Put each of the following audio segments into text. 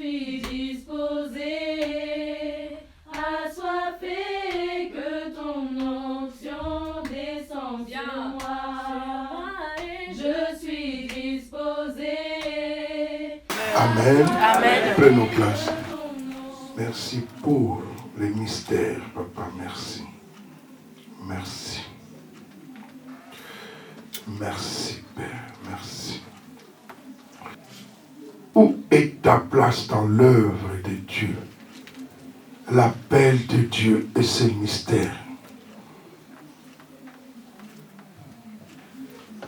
suis disposé, assoiffé, que ton onction descende sur moi. Je suis disposé. Amen. Amen. Prenons place. Merci pour les mystères, papa. Merci. Merci. Merci, Père. Merci. Où est ta place dans l'œuvre de Dieu? L'appel de Dieu et ses mystères.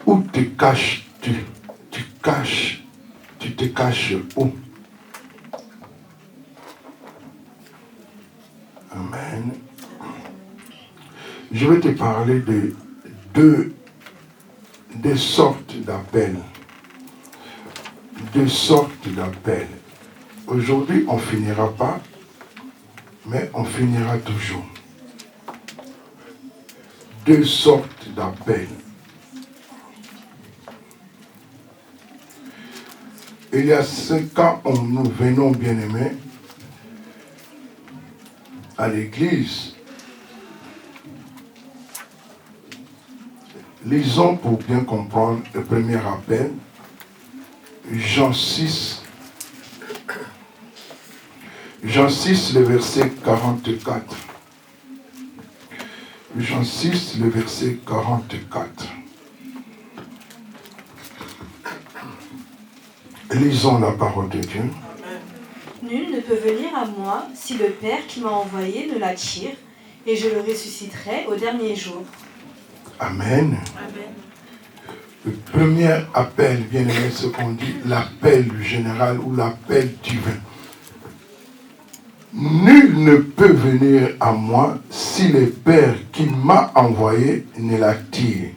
Où te caches-tu? Tu te caches où? Amen. Je vais te parler de deux sortes d'appels. Deux sortes d'appels. Aujourd'hui, on ne finira pas, mais on finira toujours. Deux sortes d'appels. Il y a 5 ans, nous venons, bien-aimés, à l'église. Lisons pour bien comprendre le premier appel. Jean 6, le verset 44. Jean 6, le verset 44. Lisons la parole de Dieu. Nul ne peut venir à moi si le Père qui m'a envoyé ne l'attire, et je le ressusciterai au dernier jour. Amen. Amen. Le premier appel, bien aimé, ce qu'on dit, l'appel général ou l'appel divin. Nul ne peut venir à moi si le Père qui m'a envoyé ne l'attire,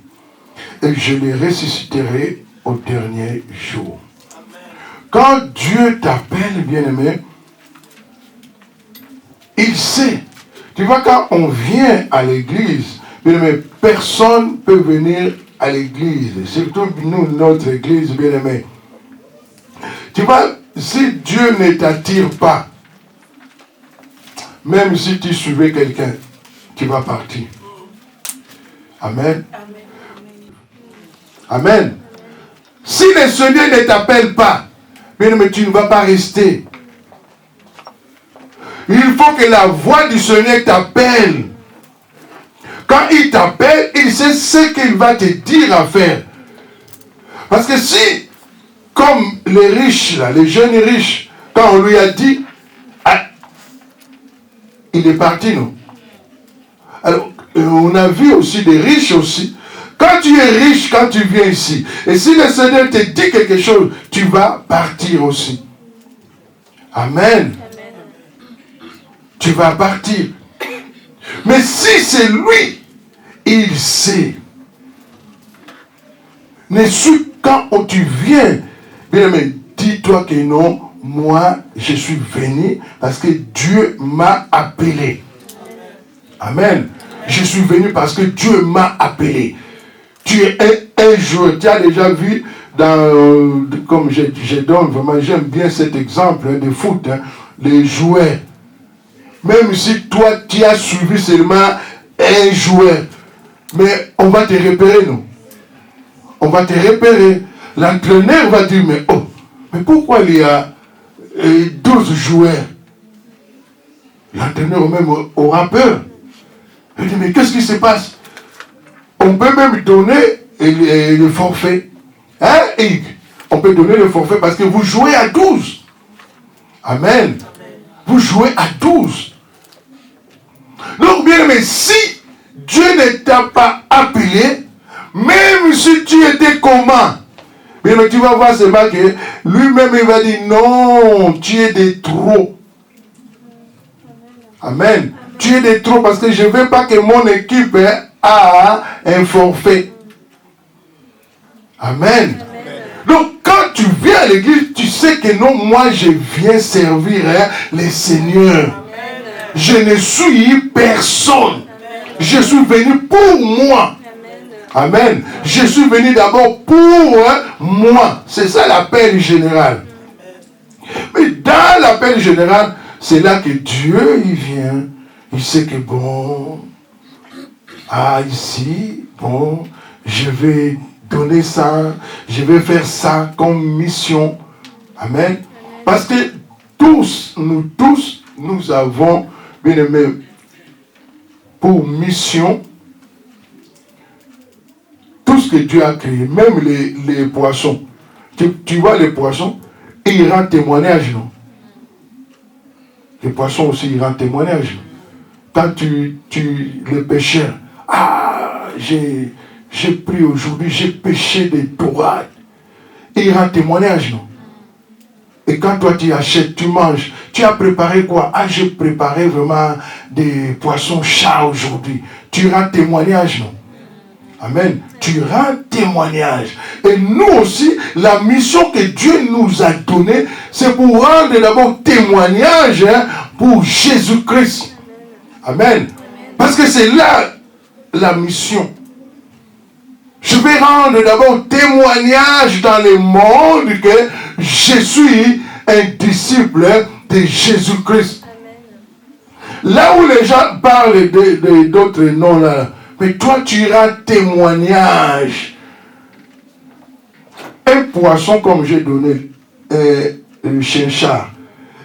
et je le ressusciterai au dernier jour. Quand Dieu t'appelle, bien-aimé, il sait. Tu vois, quand on vient à l'église, bien-aimé, personne ne peut venir à l'église. Surtout nous, notre église, bien-aimé. Tu vois, si Dieu ne t'attire pas, même si tu suivais quelqu'un, tu vas partir. Amen. Amen. Si le Seigneur ne t'appelle pas, mais tu ne vas pas rester. Il faut que la voix du Seigneur t'appelle. Quand il t'appelle, il sait ce qu'il va te dire à faire. Parce que si, comme les riches, là, les jeunes riches, quand on lui a dit, ah, il est parti, non? Alors, on a vu aussi des riches aussi. Quand tu es riche, quand tu viens ici, et si le Seigneur te dit quelque chose, tu vas partir aussi. Amen. Tu vas partir. Mais si c'est lui, il sait. Mais quand tu viens, bien aimé, dis-toi que non, moi, je suis venu parce que Dieu m'a appelé. Amen. Je suis venu parce que Dieu m'a appelé. Tu es un joueur. Tu as déjà vu, comme je donne, vraiment, j'aime bien cet exemple de foot, les joueurs. Même si toi, tu as suivi seulement un joueur, mais on va te repérer, non? On va te repérer. L'entraîneur va dire, mais pourquoi il y a 12 joueurs? L'entraîneur même aura peur. Il dit, mais qu'est-ce qui se passe? On peut même donner le forfait. Hein, Hugues? On peut donner le forfait parce que vous jouez à 12. Amen. Vous jouez à 12. Donc, bien aimé, si Dieu ne t'a pas appelé, même si tu étais comment, bien aimé, tu vas voir seulement que lui-même il va dire non, tu es de trop. Amen. Tu es de trop parce que je ne veux pas que mon équipe a un forfait. Amen. Donc, quand tu viens à l'église, tu sais que non, moi, je viens servir le Seigneur. Je ne suis personne. Je suis venu pour moi. Amen. Je suis venu d'abord pour moi. C'est ça l'appel général. Mais dans l'appel général, c'est là que Dieu, il vient. Il sait que bon, ici, bon, je vais donner ça, je vais faire ça comme mission. Amen. Parce que tous, nous avons, bien aimé, pour mission, tout ce que Dieu a créé, même les poissons. Tu vois les poissons, ils rendent témoignage, non? Les poissons aussi, ils rendent témoignage. Quand les pêcheurs, j'ai pris aujourd'hui, j'ai pêché des dorades. Ils rendent témoignage, non? Et quand toi tu achètes, tu manges, tu as préparé quoi? J'ai préparé vraiment des poissons chats aujourd'hui. Tu rends témoignage, non? Amen. Tu rends témoignage. Et nous aussi, la mission que Dieu nous a donnée, c'est pour rendre d'abord témoignage pour Jésus-Christ. Amen. Parce que c'est là la mission. Je vais rendre d'abord témoignage dans le monde que je suis un disciple de Jésus-Christ. Là où les gens parlent d'autres noms là, mais toi tu iras témoignage. Un poisson comme j'ai donné, le chinchard,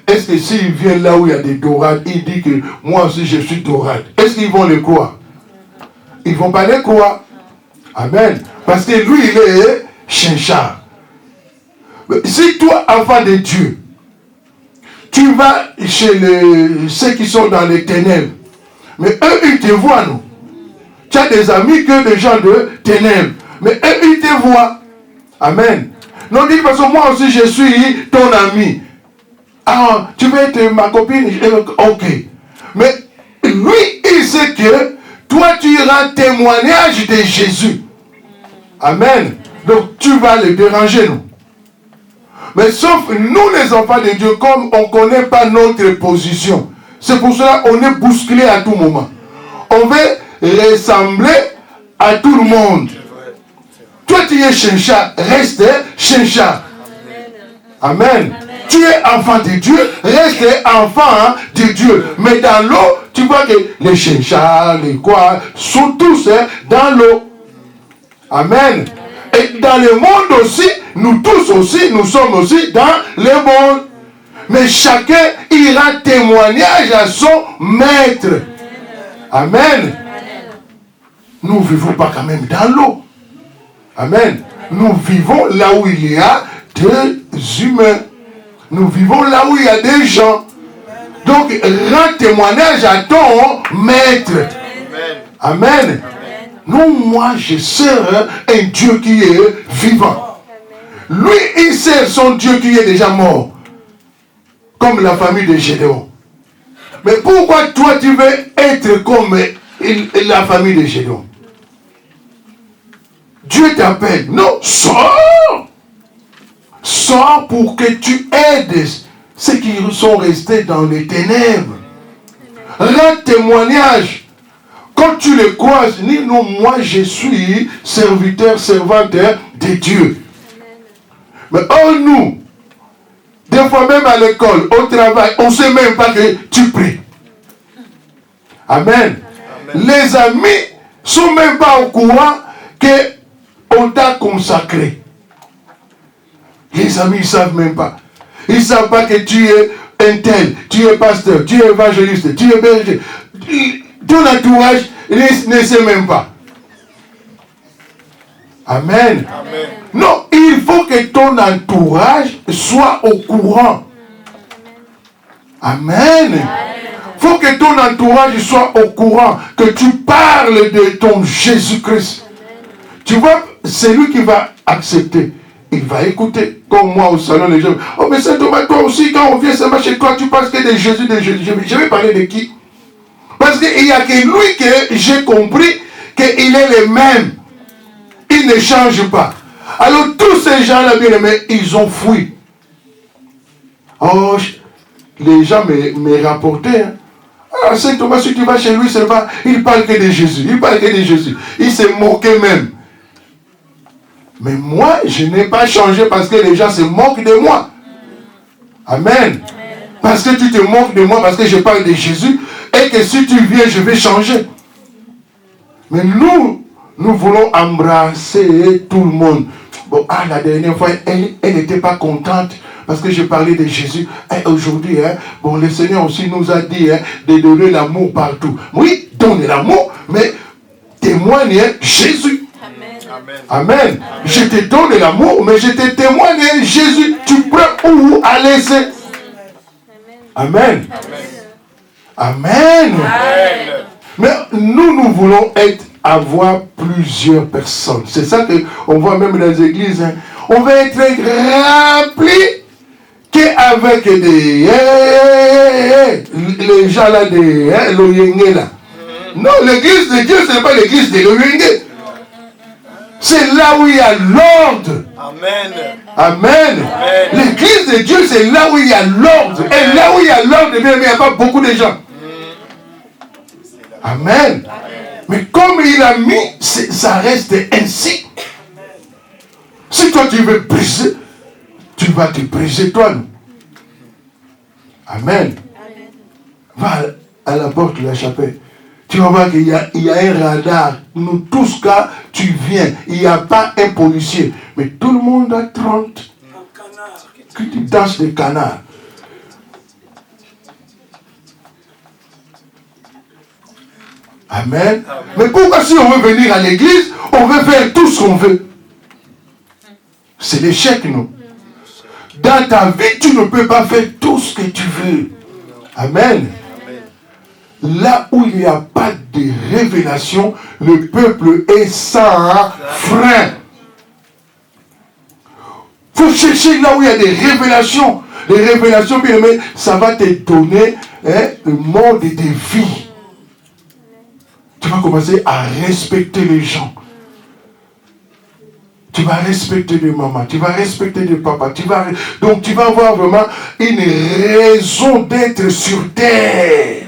est-ce que s'il vient là où il y a des dorades, il dit que moi aussi je suis dorade, est-ce qu'ils vont le croire? Ils ne vont pas le croire. Amen. Parce que lui, il est chinchard. Si toi, enfant de Dieu, tu vas chez ceux qui sont dans les ténèbres, mais eux, ils te voient, non? Tu as des amis que des gens de ténèbres, mais eux, ils te voient. Amen. Non, dis parce que moi aussi, je suis ton ami. Ah, tu veux être ma copine? Ok. Mais lui, il sait que toi, tu rends témoignage de Jésus. Amen. Donc, tu vas le déranger, non? Mais sauf nous, les enfants de Dieu, comme on ne connaît pas notre position, c'est pour cela qu'on est bousculé à tout moment. On veut ressembler à tout le monde. Toi, tu es chinchard, reste chinchard. Amen. Amen. Tu es enfant de Dieu, reste enfant de Dieu. Mais dans l'eau, tu vois que les chinchards, les quoi, sont tous dans l'eau. Amen. Et dans le monde aussi, nous tous aussi, nous sommes aussi dans le monde. Mais chacun ira témoignage à son maître. Amen. Nous ne vivons pas quand même dans l'eau. Amen. Nous vivons là où il y a des humains. Nous vivons là où il y a des gens. Donc, rends témoignage à ton maître. Amen. Amen. Non, moi, je sers un Dieu qui est vivant. Lui, il sert son Dieu qui est déjà mort. Comme la famille de Gédéon. Mais pourquoi toi, tu veux être comme la famille de Gédéon? Dieu t'appelle. Non, sors. Sors pour que tu aides ceux qui sont restés dans les ténèbres. Rends témoignage. Quand tu les croises, dis non, moi je suis serviteur, servante de Dieu. Mais nous, des fois même à l'école, au travail, on ne sait même pas que tu pries. Amen. Amen. Les amis ne sont même pas au courant qu'on t'a consacré. Les amis ne savent même pas. Ils ne savent pas que tu es un tel, tu es pasteur, tu es évangéliste, tu es berger. Ton entourage ne sait même pas. Amen. Amen. Non, il faut que ton entourage soit au courant. Amen. Il faut que ton entourage soit au courant, que tu parles de ton Jésus-Christ. Tu vois, c'est lui qui va accepter. Il va écouter. Comme moi au salon, les gens. Oh, mais c'est Thomas, toi aussi, quand on vient seulement chez toi, tu penses que de Jésus, de Jésus. Je vais parler de qui? Parce qu'il n'y a que lui que j'ai compris qu'il est le même. Il ne change pas. Alors tous ces gens-là, bien aimés, ils ont fui. Oh, les gens me rapportaient. Hein. Ah, Saint Thomas, si tu vas chez lui, c'est pas, il parle que de Jésus. Il parle que de Jésus. Il s'est moqué même. Mais moi, je n'ai pas changé parce que les gens se moquent de moi. Amen. Amen. parce que tu te moques de moi, parce que je parle de Jésus, et que si tu viens, je vais changer. Mais nous voulons embrasser tout le monde. Bon, la dernière fois, elle n'était pas contente parce que je parlais de Jésus. Et aujourd'hui, bon, le Seigneur aussi nous a dit de donner l'amour partout. Oui, donner l'amour, mais témoigner Jésus. Amen. Amen. Je te donne l'amour, mais je te témoigne Jésus. Tu prends où à laisser. Amen. Amen. Mais nous voulons avoir plusieurs personnes. C'est ça qu'on voit même dans les églises. On va être rempli qu'avec des... les gens là, des l'Oyenge là. Non, l'église de Dieu, ce n'est pas l'église de l'Oyenge. C'est là où il y a l'ordre. Amen. Amen. L'église de Dieu, c'est là où il y a l'ordre. Et là où il y a l'ordre, il n'y a pas beaucoup de gens. Amen. Mais comme il a mis, ça reste ainsi. Si toi tu veux briser, tu vas te briser toi. Amen. Va à la porte de la chapelle. Tu vas voir qu'il y a un radar. Nous tous, quand tu viens, il n'y a pas un policier. Mais tout le monde a 30. Que tu danses des canards. Amen. Mais pourquoi si on veut venir à l'église, on veut faire tout ce qu'on veut? C'est l'échec, non? Dans ta vie, tu ne peux pas faire tout ce que tu veux. Amen. Là où il n'y a pas de révélation, le peuple est sans frein. Il faut chercher là où il y a des révélations. Les révélations, bien aimé, ça va te donner le monde des vies. Tu vas commencer à respecter les gens. Tu vas respecter les mamans, tu vas respecter les papas. Donc tu vas avoir vraiment une raison d'être sur terre.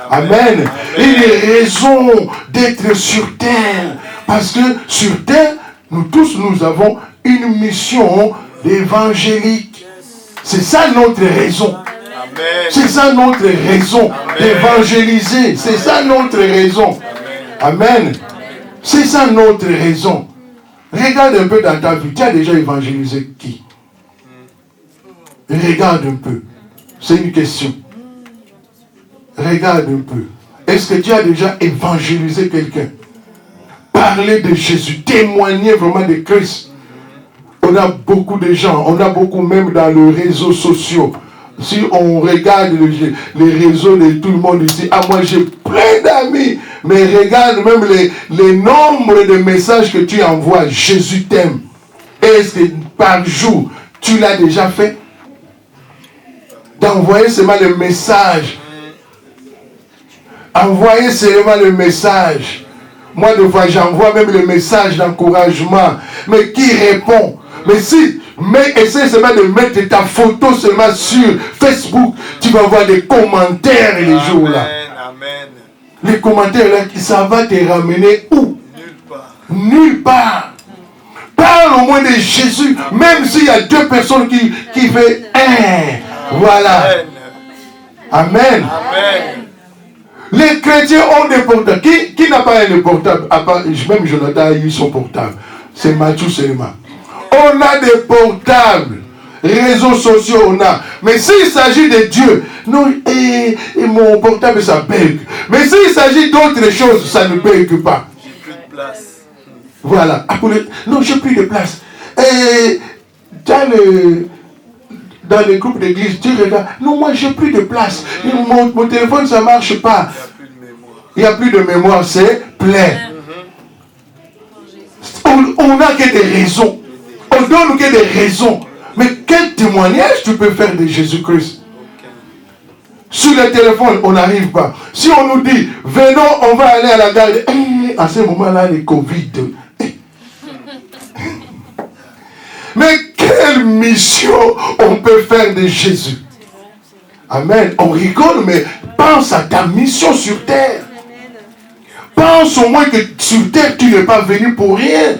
Amen. Une raison d'être sur terre. Parce que sur terre, nous tous, nous avons une mission évangélique. C'est ça notre raison. C'est ça notre raison d'évangéliser. C'est ça notre raison. Amen. C'est ça notre raison. Regarde un peu dans ta vie. Tu as déjà évangélisé qui? Regarde un peu. C'est une question. Regarde un peu. Est-ce que tu as déjà évangélisé quelqu'un? Parler de Jésus. Témoigner vraiment de Christ. On a beaucoup de gens. On a beaucoup même dans les réseaux sociaux. Si on regarde les réseaux de tout le monde ici, moi j'ai plein d'amis, mais regarde même les nombres de messages que tu envoies. Jésus t'aime. Est-ce que par jour, tu l'as déjà fait? D'envoyer seulement le message. Envoyer seulement le message. Moi, des fois, j'envoie même le message d'encouragement. Mais qui répond? Mais si, essaie seulement de mettre ta photo seulement sur Facebook, tu vas voir des commentaires les jours là. Amen. Les commentaires là, ça va te ramener où? Nulle part. Nulle part. Parle au moins de Jésus, même s'il y a deux personnes qui font un. Voilà. Amen. Amen. Les chrétiens ont des portables. Qui n'a pas un portable? À part, même Jonathan a eu son portable. C'est Mathieu seulement. On a des portables, réseaux sociaux on a. Mais s'il s'agit de Dieu, non, et mon portable ça bug. Mais s'il s'agit d'autres choses, ça ne bug pas. J'ai plus de place. Voilà. Non, j'ai plus de place. Et dans les groupes d'église, tu regardes. Non, moi j'ai plus de place. Mon téléphone ça marche pas. Il n'y a plus de mémoire, c'est plein. On n'a que des raisons. On donne que des raisons. Mais quel témoignage tu peux faire de Jésus-Christ? Sur le téléphone, on n'arrive pas. Si on nous dit, venons, on va aller à la gare. À ce moment-là, les Covid. Mais quelle mission on peut faire de Jésus? Amen. On rigole, mais pense à ta mission sur terre. Pense au moins que sur terre, tu n'es pas venu pour rien.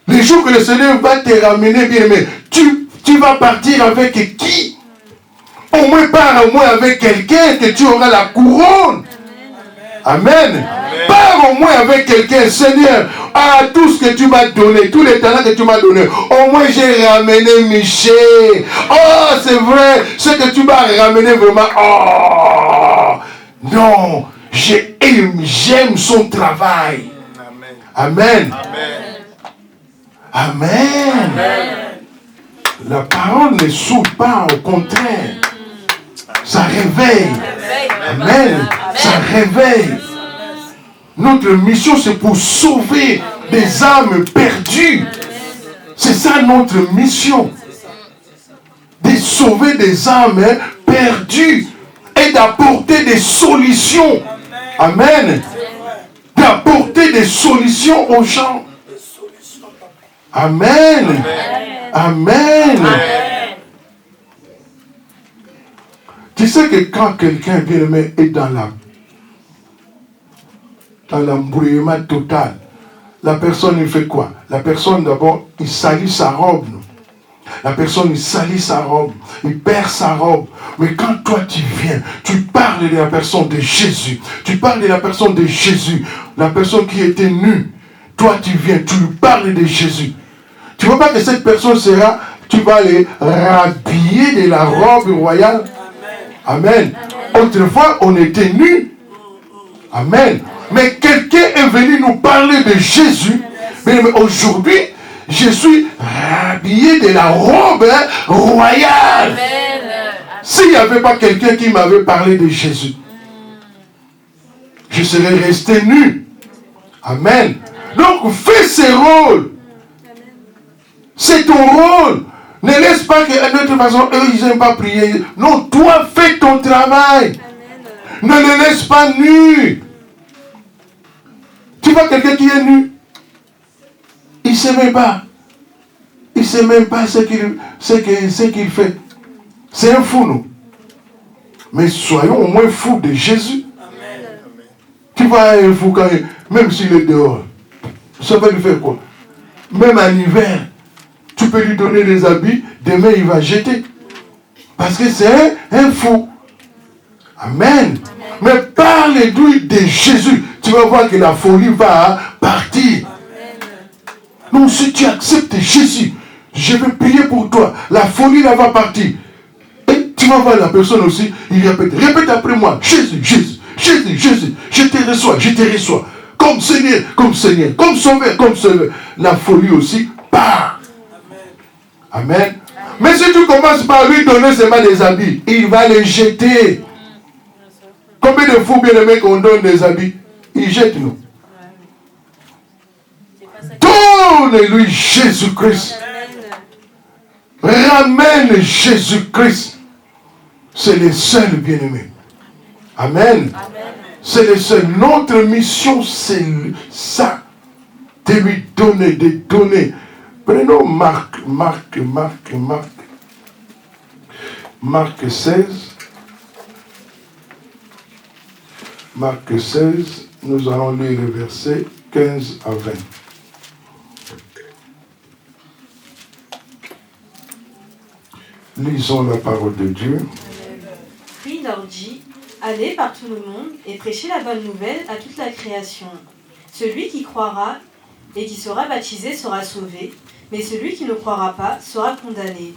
Les jours que le Seigneur va te ramener, bien aimé, tu vas partir avec qui? Au moins, pars au moins avec quelqu'un que tu auras la couronne. Amen. Pars au moins avec quelqu'un, Seigneur, à tout ce que tu m'as donné, tous les talents que tu m'as donné. Au moins, j'ai ramené Michel. Oh, c'est vrai, ce que tu m'as ramené vraiment. Oh, non, j'aime son travail. Amen. Amen. La parole ne soude pas, au contraire. Ça réveille. Amen. Ça réveille. Notre mission, c'est pour sauver des âmes perdues. C'est ça notre mission. De sauver des âmes perdues et d'apporter des solutions. Amen. D'apporter des solutions aux gens. Amen. Amen. Tu sais que quand quelqu'un bien aimé est dans l'embrouillement total, la personne il fait quoi? La personne d'abord, il salit sa robe. La personne il salit sa robe, il perd sa robe. Mais quand toi tu viens, tu parles de la personne de Jésus. Tu parles de la personne de Jésus, la personne qui était nue. Toi tu viens, tu lui parles de Jésus. Tu ne vois pas que cette personne sera, tu vas les rhabiller de la robe royale. Amen. Autrefois, on était nus. Amen. Mais quelqu'un est venu nous parler de Jésus. Mais aujourd'hui, je suis rhabillé de la robe royale. S'il n'y avait pas quelqu'un qui m'avait parlé de Jésus, je serais resté nu. Amen. Donc, fais ce rôle. C'est ton rôle. Ne laisse pas que de toute façon, eux, ils n'aiment pas prier. Non, toi, fais ton travail. Ne les laisse pas nus. Tu vois quelqu'un qui est nu, il ne sait même pas. Il ne sait même pas ce qu'il fait. C'est un fou, nous. Mais soyons au moins fous de Jésus. Amen. Tu vois un fou, même s'il est dehors, ça va lui faire quoi? Même en hiver, tu peux lui donner des habits, demain il va jeter. Parce que c'est un fou. Amen. Mais parle-lui de Jésus. Tu vas voir que la folie va partir. Non, si tu acceptes Jésus, je vais prier pour toi. La folie là va partir. Et tu vas voir la personne aussi, il répète. Répète après moi. Jésus, Jésus, Jésus, Jésus. Je te reçois, je te reçois. Comme Seigneur, comme Seigneur. Comme Sauveur, comme Sauveur. La folie aussi part. Amen. Mais si tu commences par lui donner seulement des habits, il va les jeter. Combien de fous bien-aimés qu'on donne des habits? Il jette nous. Donne-lui Jésus-Christ. Ramène Jésus-Christ. C'est le seul bien-aimé. Amen. C'est le seul. Notre mission, c'est ça. De lui donner, de donner. Prenons Marc 16. Marc 16, nous allons lire les versets 15 à 20. Lisons la parole de Dieu. Puis il leur dit, allez par tout le monde et prêchez la bonne nouvelle à toute la création. Celui qui croira et qui sera baptisé sera sauvé, mais celui qui ne croira pas sera condamné.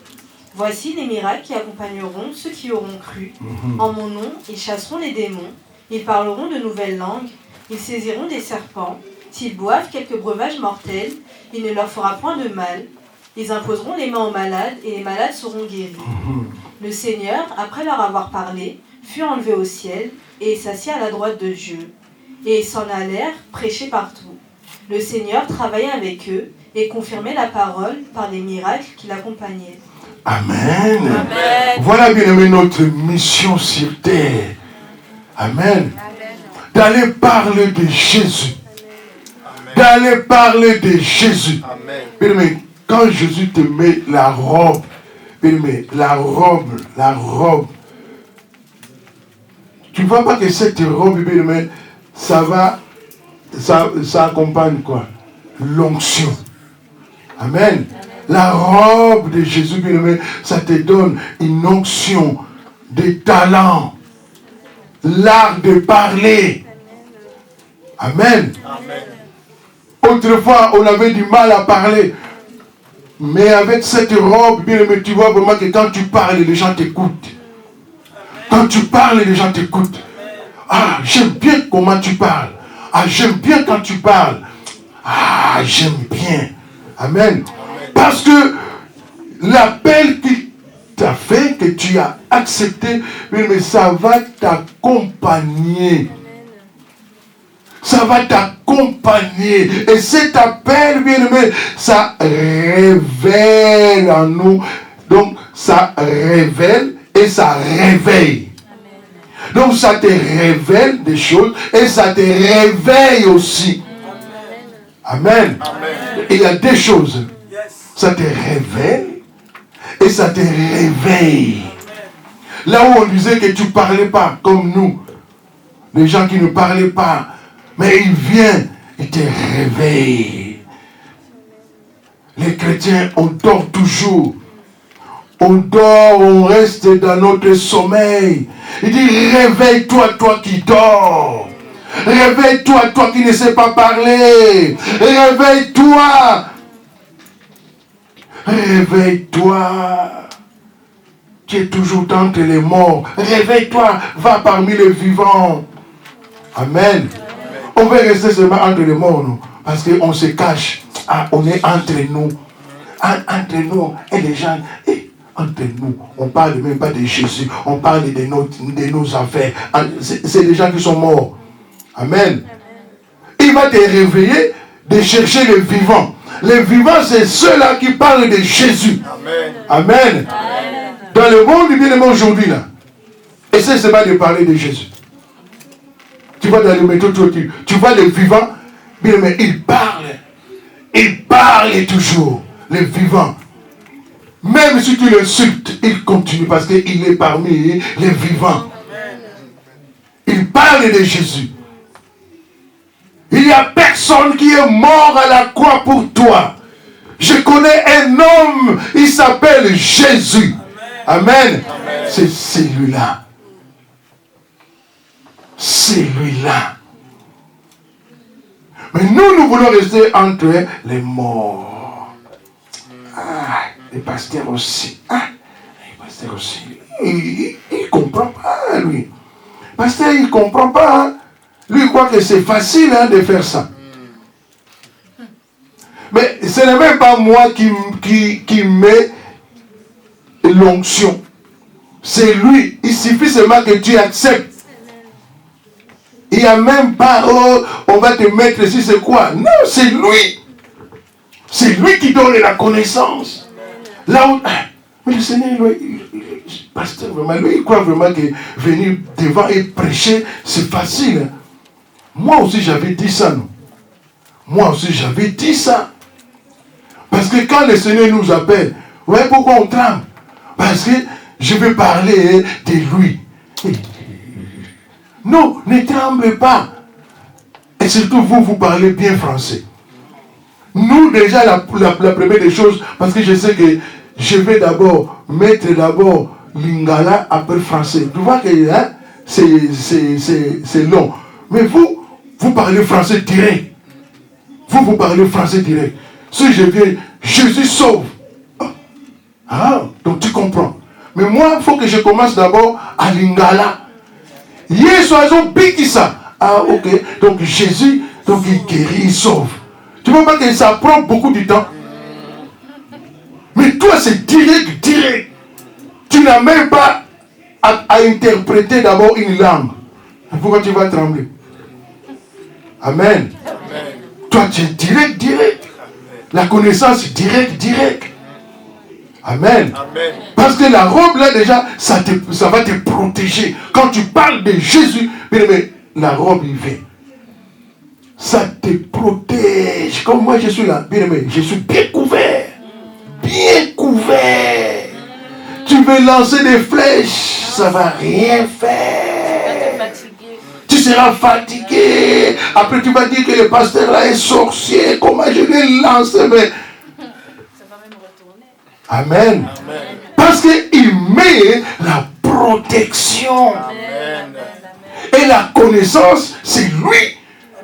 Voici les miracles qui accompagneront ceux qui auront cru. En mon nom, ils chasseront les démons, ils parleront de nouvelles langues, ils saisiront des serpents. S'ils boivent quelques breuvages mortels, il ne leur fera point de mal. Ils imposeront les mains aux malades et les malades seront guéris. Le Seigneur, après leur avoir parlé, fut enlevé au ciel et s'assit à la droite de Dieu. Et ils s'en allèrent prêcher partout. Le Seigneur travaillait avec eux et confirmait la parole par les miracles qui l'accompagnaient. Amen. Amen. Voilà bien aimé notre mission sur terre. Amen. D'aller parler de Jésus. Amen. D'aller parler de Jésus. Amen. Bien aimé, quand Jésus te met la robe, bien aimé, la robe, tu ne vois pas que cette robe, bien aimé, ça accompagne quoi? L'onction. Amen. La robe de Jésus, bien aimé, ça te donne une onction des talents, l'art de parler. Amen. Amen. Autrefois, on avait du mal à parler. Mais avec cette robe, bien aimé, tu vois vraiment que quand tu parles, les gens t'écoutent. Quand tu parles, les gens t'écoutent. Ah, j'aime bien comment tu parles. Ah, j'aime bien quand tu parles. Ah, j'aime bien. Amen. Parce que l'appel qu'il t'a fait, que tu as accepté, mais ça va t'accompagner. Ça va t'accompagner. Et cet appel, bien aimé, ça révèle en nous. Donc, ça révèle et ça réveille. Donc, ça te révèle des choses et ça te réveille aussi. Amen. Amen. Il y a des choses. Ça te révèle et ça te réveille. Là où on disait que tu ne parlais pas comme nous, les gens qui ne parlaient pas, mais il vient et te réveille. Les chrétiens, on dort toujours. On dort, on reste dans notre sommeil. Il dit, réveille-toi, toi qui dors. Réveille-toi, toi qui ne sais pas parler. Réveille-toi. Réveille-toi. Tu es toujours entre les morts. Réveille-toi, va parmi les vivants. Amen. On veut rester seulement entre les morts, non? Parce qu'on se cache. Ah, on est entre nous. Entre nous. Et les gens, entre nous, on ne parle même pas de Jésus. On parle de nos affaires. C'est des gens qui sont morts. Amen. Il va te réveiller de chercher les vivants. Les vivants, c'est ceux-là qui parlent de Jésus. Amen. Amen. Amen. Dans le monde du bien-aimé aujourd'hui, là, essaie seulement de parler de Jésus. Tu vas dans le métro, tu vois les vivants, bien aimé, ils parlent. Ils parlent toujours, les vivants. Même si tu l'insultes, il continue parce qu'il est parmi les vivants. Il parle de Jésus. Il n'y a personne qui est mort à la croix pour toi. Je connais un homme, il s'appelle Jésus. Amen. Amen. C'est celui-là. Celui-là. Mais nous voulons rester entre les morts. Ah, les pasteurs aussi. Ah, les pasteurs aussi. Il ne comprend pas, lui. Pasteur, il ne comprend pas. Hein. Lui, il croit que c'est facile de faire ça. Mais ce n'est même pas moi qui met l'onction. C'est lui. Il suffit seulement que tu acceptes. Il n'y a même pas, oh, on va te mettre ici, c'est quoi? Non, c'est lui. C'est lui qui donne la connaissance. Là où... Mais le Seigneur, lui, pasteur, vraiment, lui, il croit vraiment que venir devant et prêcher, c'est facile. Moi aussi, j'avais dit ça, non? Moi aussi, j'avais dit ça. Parce que quand le Seigneur nous appelle, vous voyez pourquoi on tremble? Parce que je vais parler de lui. Non, ne tremblez pas. Et surtout, vous parlez bien français. Nous, déjà, la première des choses, parce que je sais que je vais d'abord mettre lingala après français. Tu vois que hein, c'est long. Mais vous parlez français direct. Vous parlez français direct. Si je viens, Jésus sauve. Ah, donc tu comprends. Mais moi, il faut que je commence d'abord à lingala. Yesu bikisa. Ah, ok. Donc Jésus, donc il guérit, il sauve. Tu ne vois pas que ça prend beaucoup de temps. Mais toi, c'est direct. Tu n'as même pas à interpréter d'abord une langue. Pourquoi tu vas trembler? Amen. Amen. Toi, tu es direct. La connaissance est direct. Amen. Amen. Parce que la robe là déjà, ça va te protéger. Quand tu parles de Jésus, mais la robe il vient. Ça te protège. Comme moi je suis là, bien aimé, je suis bien couvert. Bien couvert. Tu veux lancer des flèches, ça ne va rien faire. Tu seras fatigué. Après tu vas dire que le pasteur là est sorcier. Comment je vais lancer, mais... Amen. Amen. Parce qu'il met la protection. Amen. Et la connaissance, c'est lui.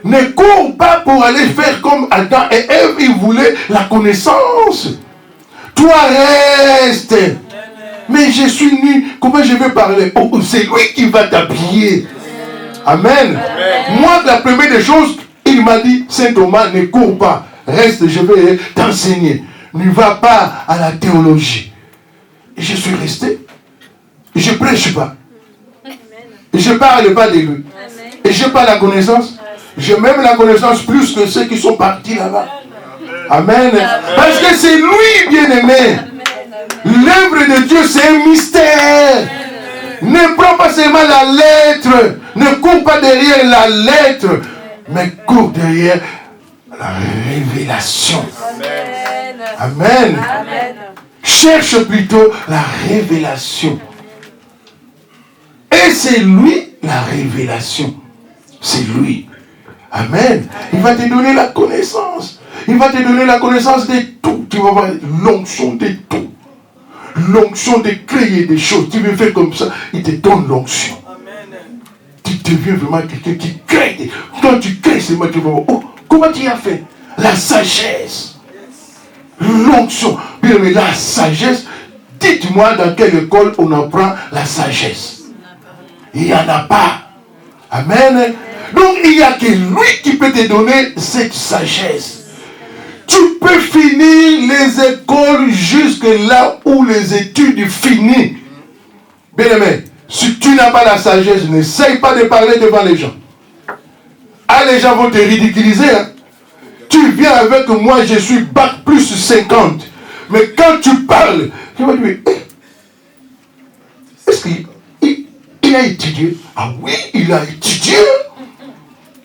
Ne cours pas pour aller faire comme Adam et Ève, ils voulaient la connaissance. Toi reste. Mais je suis nu, comment je vais parler? Oh, c'est lui qui va t'habiller. Amen. Moi, la première des choses, il m'a dit, Saint Thomas, ne cours pas. Reste, je vais t'enseigner. Ne va pas à la théologie. Et je suis resté. Je ne prêche pas. Je ne parle pas de lui. Et je n'ai pas la connaissance. J'ai même la connaissance plus que ceux qui sont partis là-bas. Amen. Parce que c'est lui, bien-aimé. L'œuvre de Dieu, c'est un mystère. Ne prends pas seulement la lettre. Ne cours pas derrière la lettre. Mais cours derrière la révélation. Amen. Amen. Cherche plutôt la révélation. Et c'est lui la révélation. C'est lui. Amen. Il va te donner la connaissance. Il va te donner la connaissance de tout. Tu vas voir l'onction de tout. L'onction de créer des choses. Tu veux faire comme ça, il te donne l'onction. Tu deviens vraiment quelqu'un qui crée. Quand tu crées, c'est moi tu vas voir. Oh, comment tu as fait? La sagesse. L'onction. Bien, mais la sagesse, dites-moi dans quelle école on apprend la sagesse. Il n'y en a pas. Amen. Donc il n'y a que lui qui peut te donner cette sagesse. Tu peux finir les écoles jusque là où les études finissent. Bien aimé, si tu n'as pas la sagesse, n'essaye pas de parler devant les gens. Ah, les gens vont te ridiculiser. Hein? Tu viens avec moi, je suis bac plus 50. Mais quand tu parles, tu vas dire, est-ce qu'il a étudié? Ah oui, il a étudié.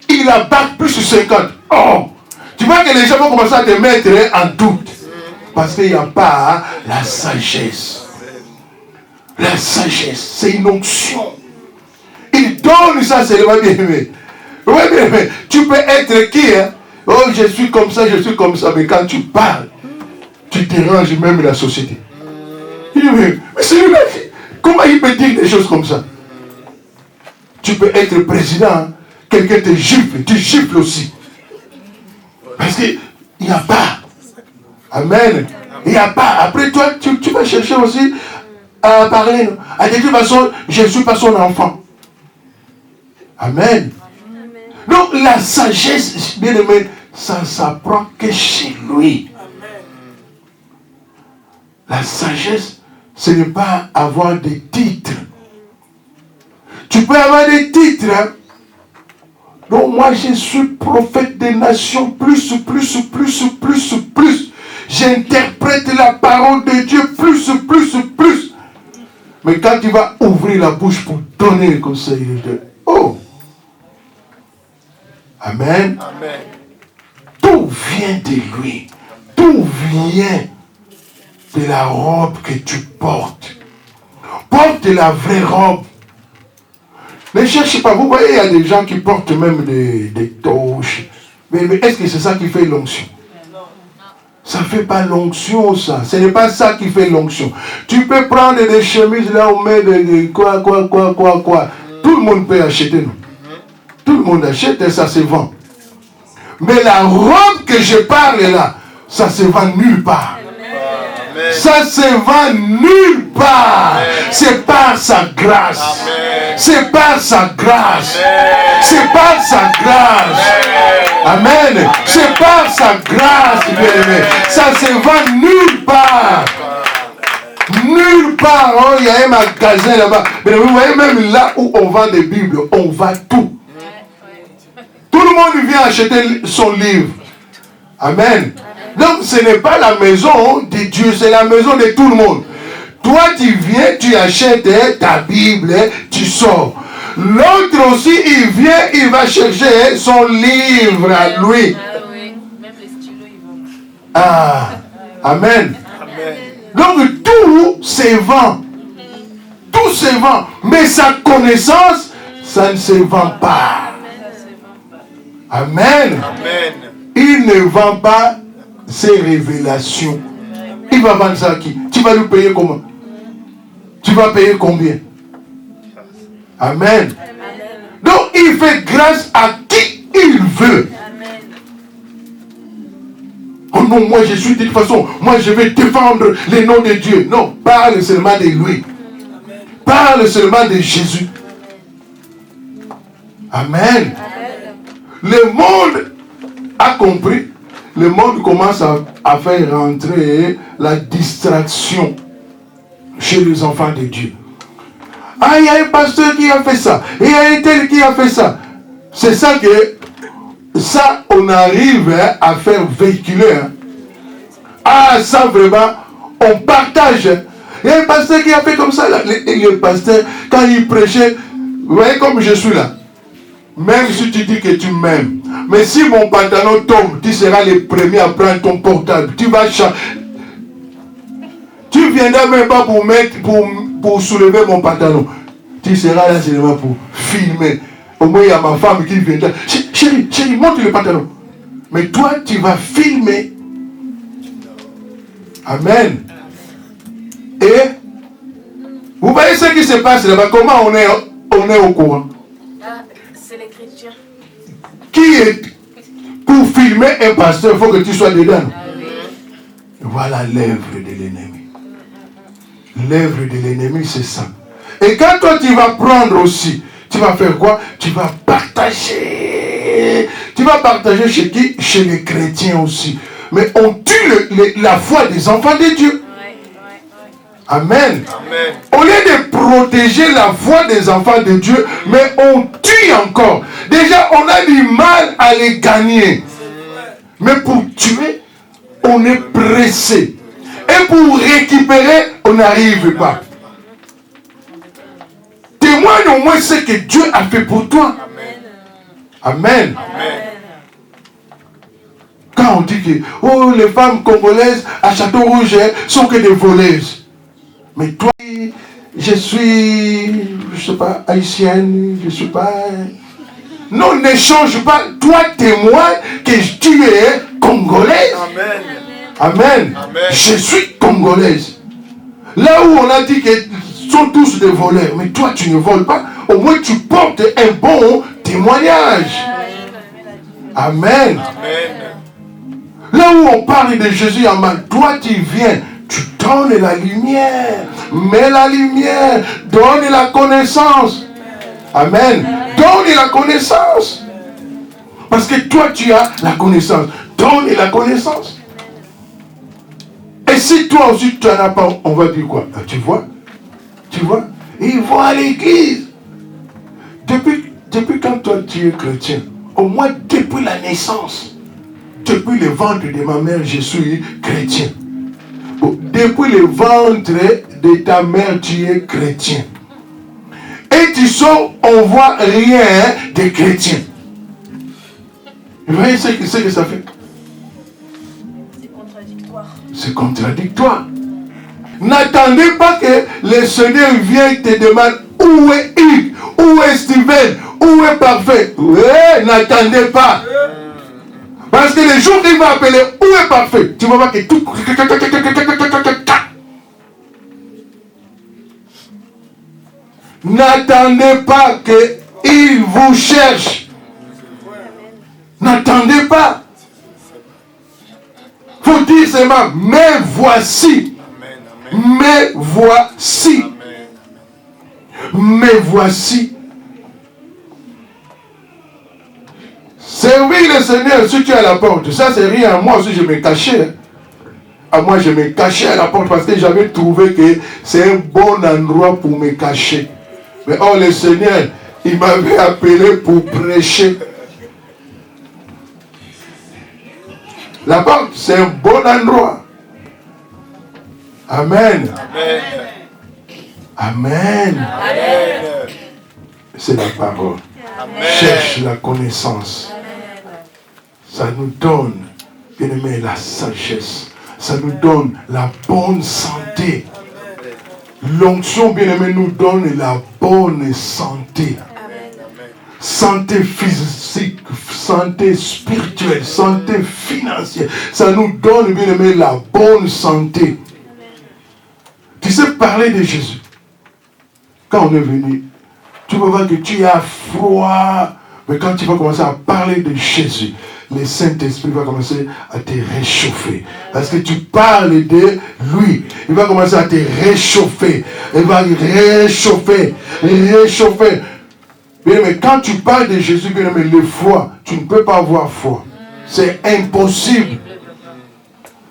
Il a bac plus 50. Oh, tu vois que les gens vont commencer à te mettre en doute. Parce qu'il n'y a pas la sagesse. La sagesse, c'est une onction. Il donne ça, c'est le bien aimé. Oui, bien aimé. Tu peux être qui, hein? Oh, je suis comme ça, mais quand tu parles, tu déranges même la société. Il dit, mais celui-là, comment il peut dire des choses comme ça? Tu peux être président, hein? Quelqu'un te gifle, tu gifles aussi. Parce qu'il n'y a pas. Amen. Il n'y a pas. Après toi, tu vas chercher aussi à parler. À de toute façon, je ne suis pas son enfant. Amen. Donc la sagesse, bien aimé, ça ne s'apprend que chez lui. La sagesse, ce n'est pas avoir des titres. Tu peux avoir des titres, hein? Donc moi je suis prophète des nations, plus. J'interprète la parole de Dieu, plus. Mais quand tu vas ouvrir la bouche pour donner le conseil de Dieu, oh! Amen. Amen. Tout vient de lui. Tout vient de la robe que tu portes. Porte la vraie robe. Ne cherchez pas. Vous voyez, il y a des gens qui portent même des torches. Mais est-ce que c'est ça qui fait l'onction? Ça ne fait pas l'onction, ça. Ce n'est pas ça qui fait l'onction. Tu peux prendre des chemises là, on met quoi. Tout le monde peut acheter, non? Tout le monde achète et ça se vend. Mais la robe que je parle là, ça se vend nulle part. Amen. Ça se vend nulle part. C'est par sa grâce. Amen. C'est par sa grâce. Amen. C'est par sa grâce. Amen. Amen. C'est par sa grâce, bien-aimé. Ça se vend nulle part. Nulle part. Oh, il y a un magasin là-bas. Mais vous voyez, même là où on vend des Bibles, on vend tout. Tout le monde vient acheter son livre. Amen. Donc ce n'est pas la maison de Dieu, c'est la maison de tout le monde. Toi tu viens, tu achètes ta Bible, tu sors. L'autre aussi, il vient, il va chercher son livre à lui. Ah oui, même les stylos, ils vont. Ah, amen. Amen. Donc tout se vend. Tout se vend. Mais sa connaissance, ça ne se vend pas. Amen. Amen. Il ne vend pas ses révélations. Il va vendre ça à qui? Tu vas lui payer comment? Tu vas payer combien? Amen. Donc il fait grâce à qui il veut. Oh non, moi je suis de toute façon, moi je vais défendre les noms de Dieu. Non, parle seulement de lui. Parle seulement de Jésus. Amen. Le monde a compris. Le monde commence à faire rentrer la distraction chez les enfants de Dieu. Ah, il y a un pasteur qui a fait ça. Et il y a un tel qui a fait ça. C'est ça que ça, on arrive à faire véhiculer. Ah, ça vraiment, on partage. Il y a un pasteur qui a fait comme ça. Le pasteur, quand il prêchait, vous voyez comme je suis là. Même si tu dis que tu m'aimes. Mais si mon pantalon tombe, tu seras le premier à prendre ton portable. Tu vas changer. Tu viendras même pas pour soulever mon pantalon. Tu seras là seulement pour filmer. Au moins, il y a ma femme qui viendra. Chérie, monte le pantalon. Mais toi, tu vas filmer. Amen. Et vous voyez ce qui se passe là-bas. Comment on est au courant? C'est les chrétiens. Qui est pour filmer un pasteur, il faut que tu sois dedans. Voilà l'œuvre de l'ennemi. L'œuvre de l'ennemi, c'est ça. Et quand toi tu vas prendre aussi, tu vas faire quoi? Tu vas partager. Tu vas partager chez qui? Chez les chrétiens aussi. Mais on tue la foi des enfants de Dieu. Amen. Amen. Au lieu de protéger la foi des enfants de Dieu, mais on tue encore. Déjà, on a du mal à les gagner. Mais pour tuer, on est pressé. Et pour récupérer, on n'arrive pas. Témoigne au moins ce que Dieu a fait pour toi. Amen. Amen. Quand on dit que oh, les femmes congolaises à Château-Rouge sont que des voleuses. Mais toi, je sais pas, haïtienne, je suis pas... Non, ne change pas. Toi, témoigne que tu es congolaise. Amen. Amen. Amen. Je suis congolaise. Là où on a dit qu'ils sont tous des voleurs, mais toi, tu ne voles pas. Au moins, tu portes un bon témoignage. Amen. Amen. Là où on parle de Jésus en mal, toi, tu viens. Tu donnes la lumière, mets la lumière, donne la connaissance. Amen. Donne la connaissance. Parce que toi, tu as la connaissance. Donne la connaissance. Et si toi aussi, tu n'en as pas, on va dire quoi? Tu vois? Ils vont à l'église. Depuis quand toi, tu es chrétien, au moins depuis la naissance, depuis le ventre de ma mère, je suis chrétien. Depuis le ventre de ta mère, tu es chrétien. Et tu sors, on ne voit rien de chrétien. Vous voyez ce que ça fait? C'est contradictoire. C'est contradictoire. N'attendez pas que le Seigneur vienne te demander où est Hugues, où est Steven, où est Parfait. Ouais, n'attendez pas. Parce que le jour qu'il va appeler où est Parfait, tu vas voir que tout... N'attendez pas qu'il vous cherche. N'attendez pas. Faut dire seulement, mais voici. Mais voici. Mais voici. Servir le Seigneur si tu es à la porte, ça c'est rien. Moi aussi je me cachais. Moi je me cachais à la porte parce que j'avais trouvé que c'est un bon endroit pour me cacher. Mais oh le Seigneur, il m'avait appelé pour prêcher. La porte, c'est un bon endroit. Amen. Amen. Amen. Amen. C'est la parole. Amen. Cherche la connaissance. Ça nous donne, bien aimé, la sagesse. Ça nous donne la bonne santé. L'onction, bien aimé, nous donne la bonne santé. Santé physique, santé spirituelle, santé financière. Ça nous donne, bien aimé, la bonne santé. Tu sais parler de Jésus. Quand on est venu, tu vas voir que tu as froid. Mais quand tu vas commencer à parler de Jésus, le Saint-Esprit va commencer à te réchauffer. Parce que tu parles de lui. Il va commencer à te réchauffer. Il va réchauffer. Réchauffer. Bien, mais quand tu parles de Jésus, bien, mais le froid, tu ne peux pas avoir froid. C'est impossible.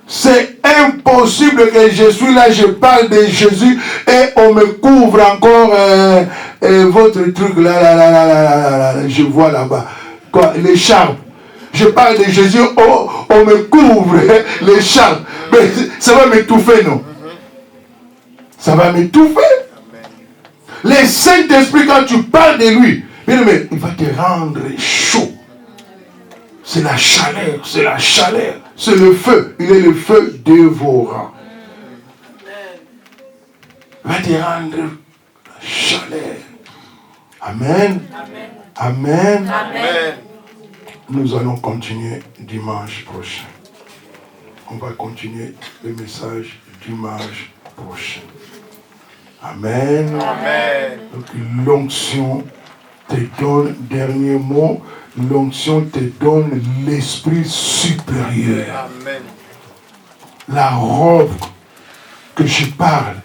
C'est impossible que je suis là, je parle de Jésus et on me couvre encore votre truc là, je vois là-bas. Quoi, l'écharpe. Je parle de Jésus, on me couvre l'écharpe. Mais ça va m'étouffer, non? Ça va m'étouffer. Le Saint-Esprit, quand tu parles de lui, bien aimé, il va te rendre chaud. C'est la chaleur, c'est la chaleur. C'est le feu. Il est le feu dévorant. Il va te rendre la chaleur. Amen. Amen. Amen. Nous allons continuer dimanche prochain. On va continuer le message dimanche prochain. Amen. Amen. Donc l'onction te donne, dernier mot, l'onction te donne l'esprit supérieur. Amen. La robe que je parle,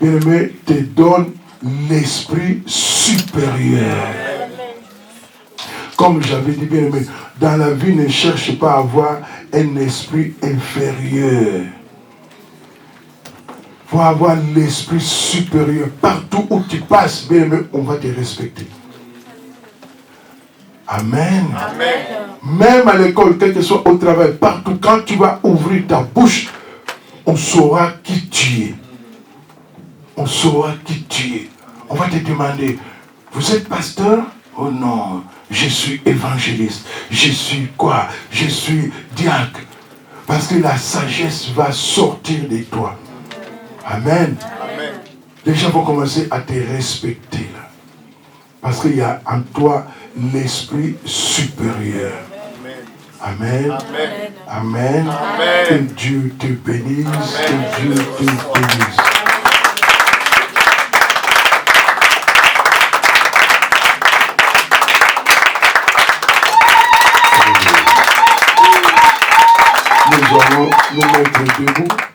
bien aimé, te donne l'esprit supérieur. Comme j'avais dit, bien aimé, dans la vie, ne cherche pas à avoir un esprit inférieur. Il faut avoir l'esprit supérieur. Partout où tu passes, bien aimé, on va te respecter. Amen. Amen. Même à l'école, quel que soit au travail, partout, quand tu vas ouvrir ta bouche, on saura qui tu es. On saura qui tu es. On va te demander, vous êtes pasteur? Oh non, je suis évangéliste. Je suis quoi? Je suis diacre. Parce que la sagesse va sortir de toi. Amen. Amen. Les gens vont commencer à te respecter là. Parce qu'il y a en toi l'esprit supérieur. Amen. Amen. Amen. Amen. Que Dieu te bénisse. Amen. Que Dieu te bénisse. Nous allons nous mettre debout.